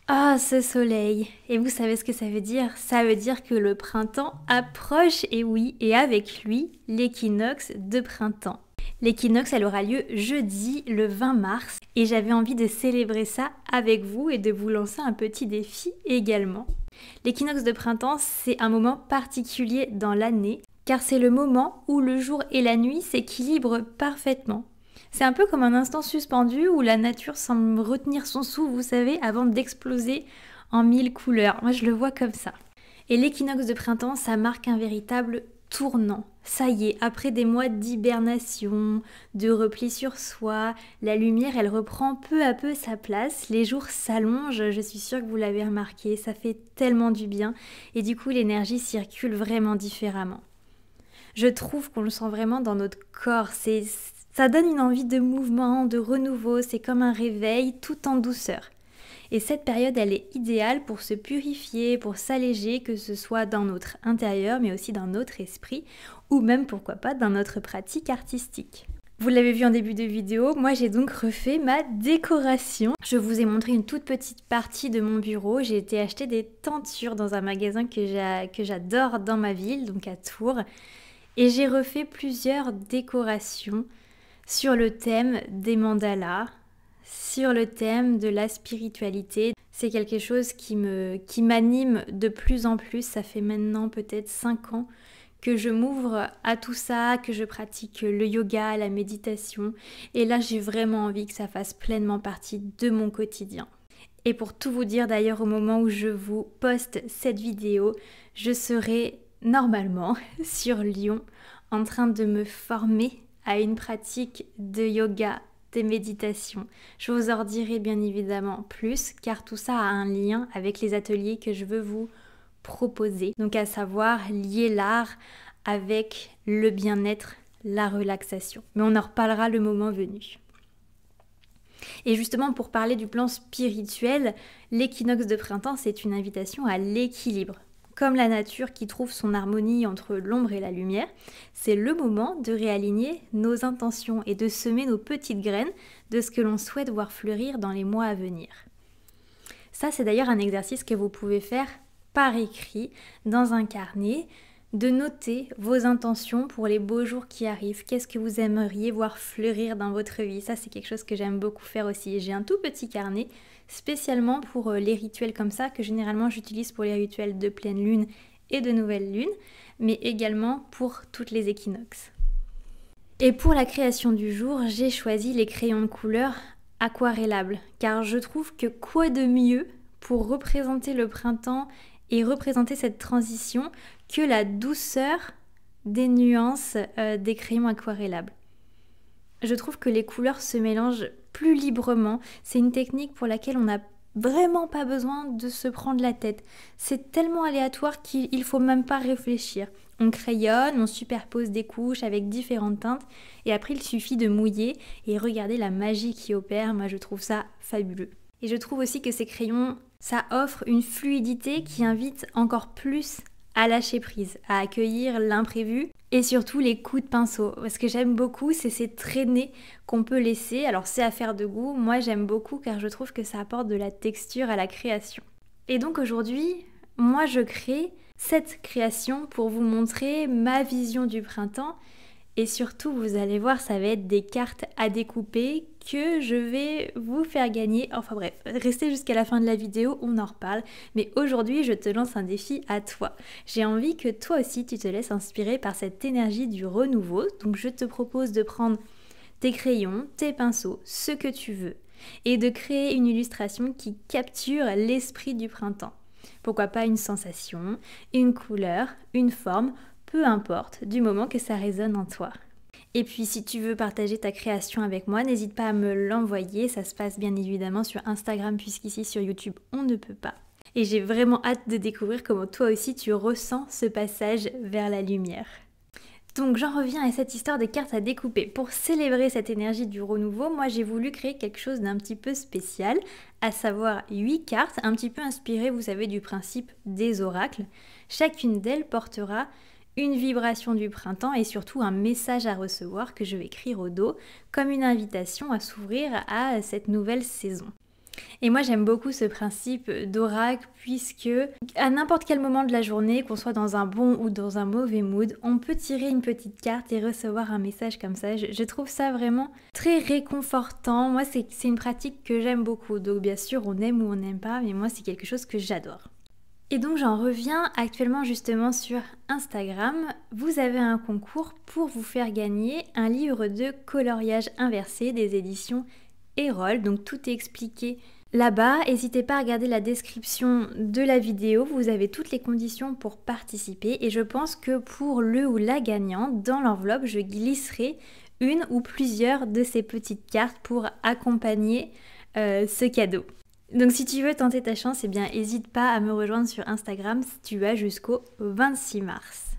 Ah, ce soleil! Et vous savez ce que ça veut dire? Ça veut dire que le printemps approche, et oui, et avec lui, l'équinoxe de printemps. L'équinoxe, elle aura lieu jeudi, le 20 mars, et j'avais envie de célébrer ça avec vous et de vous lancer un petit défi également. L'équinoxe de printemps, c'est un moment particulier dans l'année, car c'est le moment où le jour et la nuit s'équilibrent parfaitement. C'est un peu comme un instant suspendu où la nature semble retenir son souffle, vous savez, avant d'exploser en mille couleurs. Moi, je le vois comme ça. Et l'équinoxe de printemps, ça marque un véritable tournant. Ça y est, après des mois d'hibernation, de repli sur soi, la lumière, elle reprend peu à peu sa place. Les jours s'allongent, je suis sûre que vous l'avez remarqué, ça fait tellement du bien. Et du coup, l'énergie circule vraiment différemment. Je trouve qu'on le sent vraiment dans notre corps. Ça donne une envie de mouvement, de renouveau. C'est comme un réveil tout en douceur. Et cette période, elle est idéale pour se purifier, pour s'alléger, que ce soit dans notre intérieur, mais aussi dans notre esprit, ou même, pourquoi pas, dans notre pratique artistique. Vous l'avez vu en début de vidéo, moi j'ai donc refait ma décoration. Je vous ai montré une toute petite partie de mon bureau. J'ai été acheter des tentures dans un magasin que j'adore dans ma ville, donc à Tours. Et j'ai refait plusieurs décorations sur le thème des mandalas, sur le thème de la spiritualité. C'est quelque chose qui m'anime de plus en plus. Ça fait maintenant peut-être 5 ans que je m'ouvre à tout ça, que je pratique le yoga, la méditation. Et là, j'ai vraiment envie que ça fasse pleinement partie de mon quotidien. Et pour tout vous dire d'ailleurs, au moment où je vous poste cette vidéo, je serai normalement sur Lyon en train de me former à une pratique de yoga, de méditation. Je vous en dirai bien évidemment plus car tout ça a un lien avec les ateliers que je veux vous proposer. Donc à savoir lier l'art avec le bien-être, la relaxation. Mais on en reparlera le moment venu. Et justement, pour parler du plan spirituel, l'équinoxe de printemps, c'est une invitation à l'équilibre. Comme la nature qui trouve son harmonie entre l'ombre et la lumière, c'est le moment de réaligner nos intentions et de semer nos petites graines de ce que l'on souhaite voir fleurir dans les mois à venir. Ça, c'est d'ailleurs un exercice que vous pouvez faire par écrit dans un carnet, de noter vos intentions pour les beaux jours qui arrivent. Qu'est-ce que vous aimeriez voir fleurir dans votre vie? Ça, c'est quelque chose que j'aime beaucoup faire aussi. J'ai un tout petit carnet spécialement pour les rituels comme ça, que généralement j'utilise pour les rituels de pleine lune et de nouvelle lune, mais également pour toutes les équinoxes. Et pour la création du jour, j'ai choisi les crayons de couleur aquarellables, car je trouve que quoi de mieux pour représenter le printemps et représenter cette transition que la douceur des nuances des crayons aquarellables. Je trouve que les couleurs se mélangent plus librement. C'est une technique pour laquelle on n'a vraiment pas besoin de se prendre la tête. C'est tellement aléatoire qu'il ne faut même pas réfléchir. On crayonne, on superpose des couches avec différentes teintes et après il suffit de mouiller et regarder la magie qui opère. Moi je trouve ça fabuleux. Et je trouve aussi que ces crayons, ça offre une fluidité qui invite encore plus à lâcher prise, à accueillir l'imprévu et surtout les coups de pinceau. Ce que j'aime beaucoup, c'est ces traînées qu'on peut laisser. Alors c'est affaire de goût, moi j'aime beaucoup car je trouve que ça apporte de la texture à la création. Et donc aujourd'hui, moi je crée cette création pour vous montrer ma vision du printemps. Et surtout, vous allez voir, ça va être des cartes à découper que je vais vous faire gagner. Enfin bref, restez jusqu'à la fin de la vidéo, on en reparle. Mais aujourd'hui, je te lance un défi à toi. J'ai envie que toi aussi, tu te laisses inspirer par cette énergie du renouveau. Donc je te propose de prendre tes crayons, tes pinceaux, ce que tu veux, et de créer une illustration qui capture l'esprit du printemps. Pourquoi pas une sensation, une couleur, une forme, peu importe, du moment que ça résonne en toi. Et puis si tu veux partager ta création avec moi, n'hésite pas à me l'envoyer, ça se passe bien évidemment sur Instagram puisqu'ici sur YouTube on ne peut pas. Et j'ai vraiment hâte de découvrir comment toi aussi tu ressens ce passage vers la lumière. Donc j'en reviens à cette histoire des cartes à découper. Pour célébrer cette énergie du renouveau, moi j'ai voulu créer quelque chose d'un petit peu spécial, à savoir 8 cartes, un petit peu inspirées, vous savez, du principe des oracles. Chacune d'elles portera une vibration du printemps et surtout un message à recevoir que je vais écrire au dos comme une invitation à s'ouvrir à cette nouvelle saison. Et moi j'aime beaucoup ce principe d'oracle puisque à n'importe quel moment de la journée, qu'on soit dans un bon ou dans un mauvais mood, on peut tirer une petite carte et recevoir un message comme ça. Je trouve ça vraiment très réconfortant. Moi c'est une pratique que j'aime beaucoup. Donc bien sûr on aime ou on n'aime pas, mais moi c'est quelque chose que j'adore. Et donc j'en reviens actuellement justement sur Instagram. Vous avez un concours pour vous faire gagner un livre de coloriage inversé des éditions Erol. Donc tout est expliqué là-bas. N'hésitez pas à regarder la description de la vidéo. Vous avez toutes les conditions pour participer. Et je pense que pour le ou la gagnante, dans l'enveloppe, je glisserai une ou plusieurs de ces petites cartes pour accompagner ce cadeau. Donc si tu veux tenter ta chance, eh bien n'hésite pas à me rejoindre sur Instagram si tu as jusqu'au 26 mars.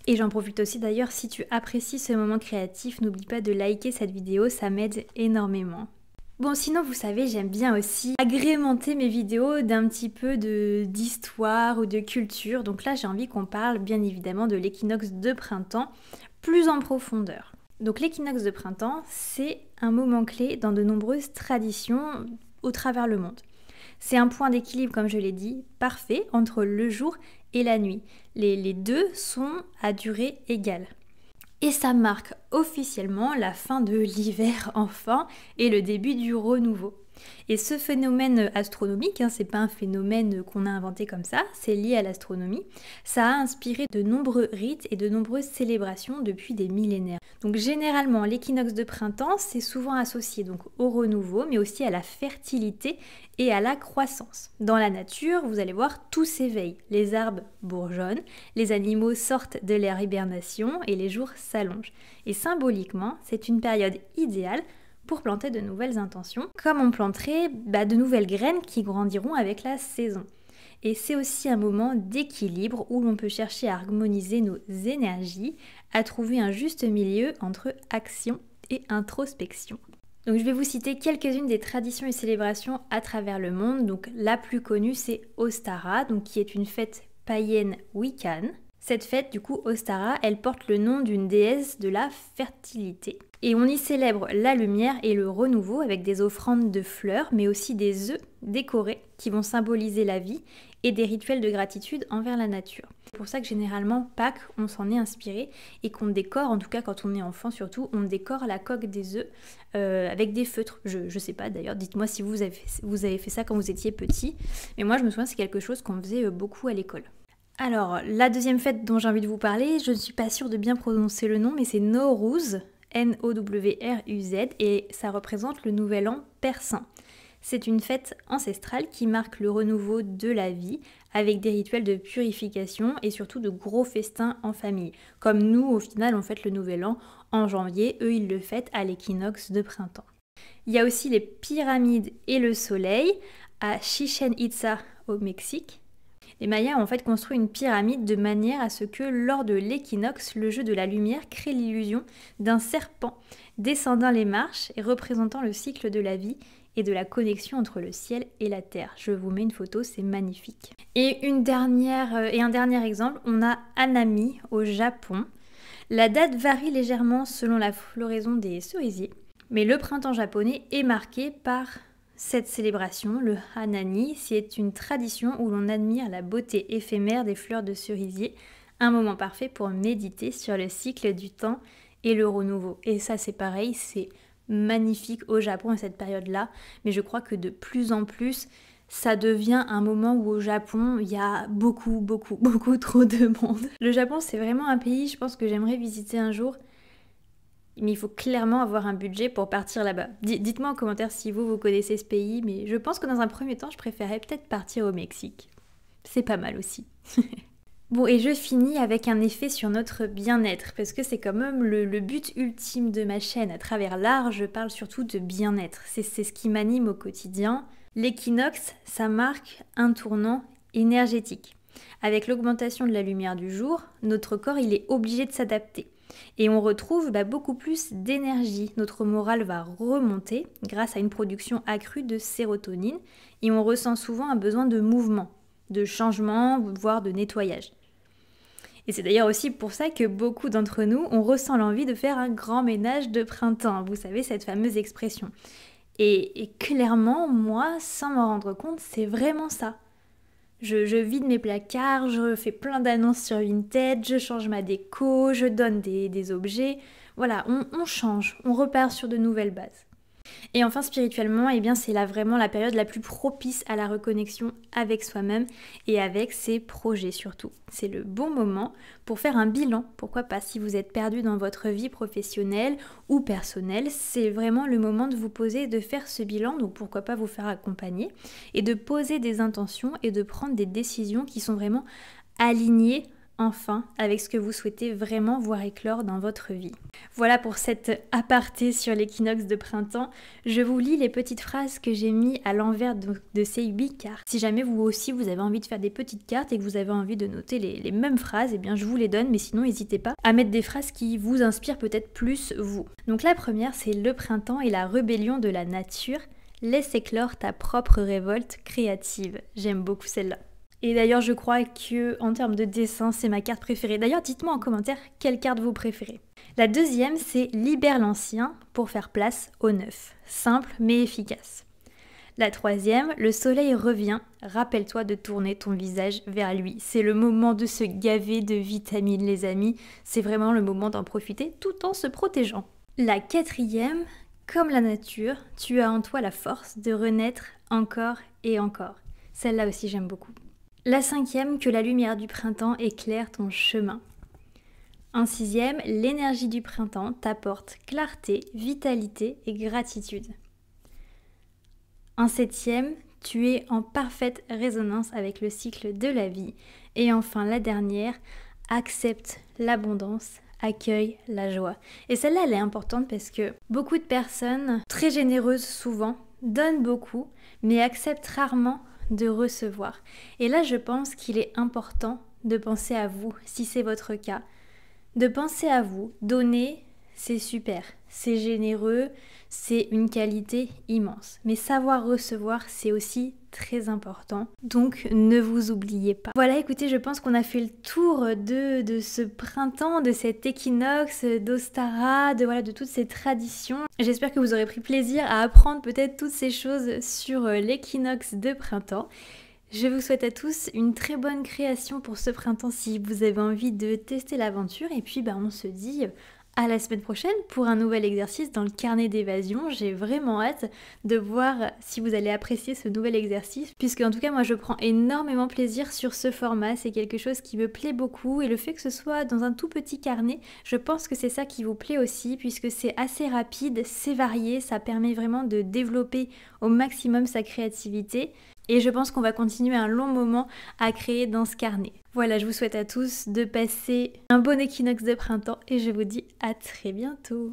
Et j'en profite aussi d'ailleurs, si tu apprécies ce moment créatif, n'oublie pas de liker cette vidéo, ça m'aide énormément. Bon sinon vous savez, j'aime bien aussi agrémenter mes vidéos d'un petit peu d'histoire ou de culture. Donc là j'ai envie qu'on parle bien évidemment de l'équinoxe de printemps plus en profondeur. Donc l'équinoxe de printemps, c'est un moment clé dans de nombreuses traditions au travers le monde. C'est un point d'équilibre, comme je l'ai dit, parfait entre le jour et la nuit. Les deux sont à durée égale. Et ça marque officiellement la fin de l'hiver enfin et le début du renouveau. Et ce phénomène astronomique, c'est pas un phénomène qu'on a inventé comme ça, c'est lié à l'astronomie, ça a inspiré de nombreux rites et de nombreuses célébrations depuis des millénaires. Donc généralement, l'équinoxe de printemps, c'est souvent associé donc au renouveau, mais aussi à la fertilité et à la croissance. Dans la nature, vous allez voir, tout s'éveille. Les arbres bourgeonnent, les animaux sortent de leur hibernation et les jours s'allongent. Et symboliquement, c'est une période idéale pour planter de nouvelles intentions, comme on planterait de nouvelles graines qui grandiront avec la saison. Et c'est aussi un moment d'équilibre où l'on peut chercher à harmoniser nos énergies, à trouver un juste milieu entre action et introspection. Donc je vais vous citer quelques-unes des traditions et célébrations à travers le monde. Donc la plus connue c'est Ostara, donc qui est une fête païenne wiccan. Cette fête, du coup, Ostara, elle porte le nom d'une déesse de la fertilité. Et on y célèbre la lumière et le renouveau avec des offrandes de fleurs, mais aussi des œufs décorés qui vont symboliser la vie et des rituels de gratitude envers la nature. C'est pour ça que généralement, Pâques, on s'en est inspiré et qu'on décore, en tout cas quand on est enfant surtout, on décore la coque des œufs avec des feutres. Je sais pas d'ailleurs, dites-moi si vous avez fait ça quand vous étiez petit. Mais moi, je me souviens, c'est quelque chose qu'on faisait beaucoup à l'école. Alors, la deuxième fête dont j'ai envie de vous parler, je ne suis pas sûre de bien prononcer le nom, mais c'est Nowruz, N-O-W-R-U-Z, et ça représente le nouvel an persan. C'est une fête ancestrale qui marque le renouveau de la vie, avec des rituels de purification et surtout de gros festins en famille. Comme nous, au final, on fête le nouvel an en janvier, eux, ils le fêtent à l'équinoxe de printemps. Il y a aussi les pyramides et le soleil à Chichen Itza au Mexique. Les Mayas ont en fait construit une pyramide de manière à ce que lors de l'équinoxe, le jeu de la lumière crée l'illusion d'un serpent descendant les marches et représentant le cycle de la vie et de la connexion entre le ciel et la terre. Je vous mets une photo, c'est magnifique. Et un dernier exemple, on a Hanami au Japon. La date varie légèrement selon la floraison des cerisiers, mais le printemps japonais est marqué par cette célébration, le Hanami. C'est une tradition où l'on admire la beauté éphémère des fleurs de cerisier, un moment parfait pour méditer sur le cycle du temps et le renouveau. Et ça c'est pareil, c'est magnifique au Japon à cette période-là, mais je crois que de plus en plus, ça devient un moment où au Japon, il y a beaucoup trop de monde. Le Japon, c'est vraiment un pays, je pense que j'aimerais visiter un jour, mais il faut clairement avoir un budget pour partir là-bas. Dites-moi en commentaire si vous connaissez ce pays, mais je pense que dans un premier temps, je préférerais peut-être partir au Mexique. C'est pas mal aussi. Bon, et je finis avec un effet sur notre bien-être, parce que c'est quand même le but ultime de ma chaîne. À travers l'art, je parle surtout de bien-être. C'est ce qui m'anime au quotidien. L'équinoxe, ça marque un tournant énergétique. Avec l'augmentation de la lumière du jour, notre corps, il est obligé de s'adapter. Et on retrouve beaucoup plus d'énergie. Notre morale va remonter grâce à une production accrue de sérotonine et on ressent souvent un besoin de mouvement, de changement, voire de nettoyage. Et c'est d'ailleurs aussi pour ça que beaucoup d'entre nous, on ressent l'envie de faire un grand ménage de printemps. Vous savez, cette fameuse expression. Et clairement, moi, sans m'en rendre compte, c'est vraiment ça. Je vide mes placards, je fais plein d'annonces sur Vinted, je change ma déco, je donne des objets. Voilà, on change, on repart sur de nouvelles bases. Et enfin, spirituellement, eh bien, c'est là vraiment la période la plus propice à la reconnexion avec soi-même et avec ses projets surtout. C'est le bon moment pour faire un bilan, pourquoi pas, si vous êtes perdu dans votre vie professionnelle ou personnelle, c'est vraiment le moment de vous poser et de faire ce bilan, donc pourquoi pas vous faire accompagner et de poser des intentions et de prendre des décisions qui sont vraiment alignées enfin avec ce que vous souhaitez vraiment voir éclore dans votre vie. Voilà pour cette aparté sur l'équinoxe de printemps. Je vous lis les petites phrases que j'ai mis à l'envers de ces 8 cartes. Si jamais vous aussi vous avez envie de faire des petites cartes et que vous avez envie de noter les mêmes phrases, eh bien je vous les donne, mais sinon n'hésitez pas à mettre des phrases qui vous inspirent peut-être plus vous. Donc la première, c'est le printemps et la rébellion de la nature. Laisse éclore ta propre révolte créative. J'aime beaucoup celle-là. Et d'ailleurs, je crois que en termes de dessin, c'est ma carte préférée. D'ailleurs, dites-moi en commentaire quelle carte vous préférez. La deuxième, c'est libère l'ancien pour faire place au neuf. Simple mais efficace. La troisième, le soleil revient. Rappelle-toi de tourner ton visage vers lui. C'est le moment de se gaver de vitamines, les amis. C'est vraiment le moment d'en profiter tout en se protégeant. La quatrième, comme la nature, tu as en toi la force de renaître encore et encore. Celle-là aussi, j'aime beaucoup. La cinquième, que la lumière du printemps éclaire ton chemin. En sixième, l'énergie du printemps t'apporte clarté, vitalité et gratitude. En septième, tu es en parfaite résonance avec le cycle de la vie. Et enfin, la dernière, accepte l'abondance, accueille la joie. Et celle-là, elle est importante parce que beaucoup de personnes, très généreuses souvent, donnent beaucoup, mais acceptent rarement de recevoir. Et là, je pense qu'il est important de penser à vous, si c'est votre cas. De penser à vous. Donner, c'est super, c'est généreux, c'est une qualité immense. Mais savoir recevoir, c'est aussi très important. Donc, ne vous oubliez pas. Voilà, écoutez, je pense qu'on a fait le tour de ce printemps, de cet équinoxe, d'Ostara, de toutes ces traditions. J'espère que vous aurez pris plaisir à apprendre peut-être toutes ces choses sur l'équinoxe de printemps. Je vous souhaite à tous une très bonne création pour ce printemps si vous avez envie de tester l'aventure. Et puis, on se dit à la semaine prochaine pour un nouvel exercice dans le carnet d'évasion. J'ai vraiment hâte de voir si vous allez apprécier ce nouvel exercice, puisque en tout cas moi je prends énormément plaisir sur ce format, c'est quelque chose qui me plaît beaucoup et le fait que ce soit dans un tout petit carnet, je pense que c'est ça qui vous plaît aussi, puisque c'est assez rapide, c'est varié, ça permet vraiment de développer au maximum sa créativité. Et je pense qu'on va continuer un long moment à créer dans ce carnet. Voilà, je vous souhaite à tous de passer un bon équinoxe de printemps et je vous dis à très bientôt.